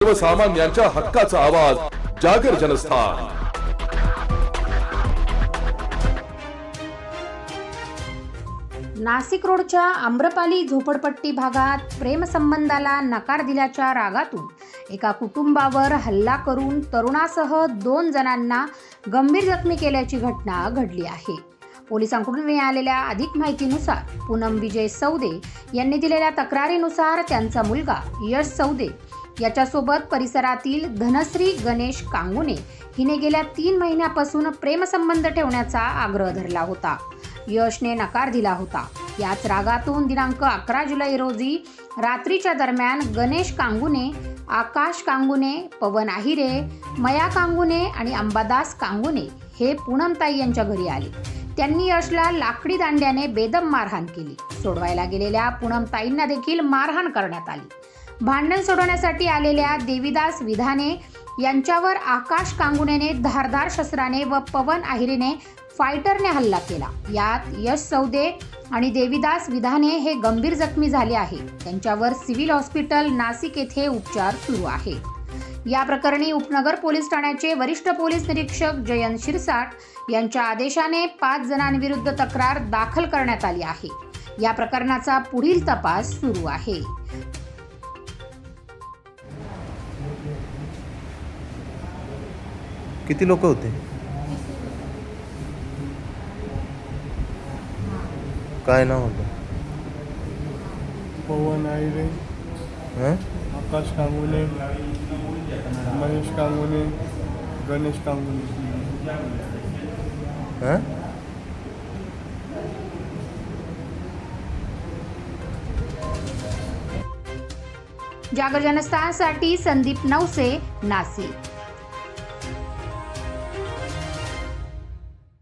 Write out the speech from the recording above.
सर्वसामान्यांच्या हक्काचा आवाज जागर जनस्थान। नाशिक रोडच्या आम्रपाली झोपडपट्टी भागात प्रेमसंबंधाला नकार दिल्याच्या रागातून एका कुटुंबावर हल्ला करून तरुणासह 2 जणांना गंभीर जखमी केल्याची घटना घडली आहे। पोलिसांकडून मिळालेल्या अधिक माहितीनुसार पूनम विजय सौदे यांनी दिलेल्या तक्रारीनुसार त्यांचा मुलगा यश सौदे याच्यासोबत परिसरातील धनश्री गणेश कांगुने हिने गेल्या 3 महिन्यापासून प्रेमसंबंध ठेवण्याचा आग्रह धरला होता। यशने नकार दिला होता। याच रागातून दिनांक 11 जुलै रोजी रात्रीच्या दरम्यान गणेश कांगुने, आकाश कांगुने, पवन आहिरे, मया कांगुने आणि अंबादास कांगुने हे पूनमताई यांच्या घरी आले। त्यांनी यशला लाकडी दांड्याने बेदम मारहाण केली। सोडवायला गेलेल्या पूनमताईंना देखील मारहाण करण्यात आली। भांडण सोडवण्यासाठी आलेल्या देवीदास विधाने यांच्यावर आकाश कांगुनेने धारदार शस्त्राने व पवन आहिरेने फायटरने हल्ला केला। यात यश सौदे आणि देवीदास विधाने हे गंभीर जखमी झाले आहेत। त्यांच्यावर सिव्हिल हॉस्पिटल नाशिक येथे उपचार सुरू आहेत। या प्रकरणी उपनगर पोलीस ठाण्याचे वरिष्ठ पोलीस निरीक्षक जयंत शिरसाट यांच्या आदेशाने 5 जणांविरुद्ध तक्रार दाखल करण्यात आली आहे। या प्रकरणाचा पुढील तपास सुरू आहे। किती लोक होते? काय नाव होतं? पवन आहिरे, आकाश कांगुने, महेश कांगुने, गणेश कांगुने। जागर जनस्थानसाठी संदीप नवसे, नाशिक।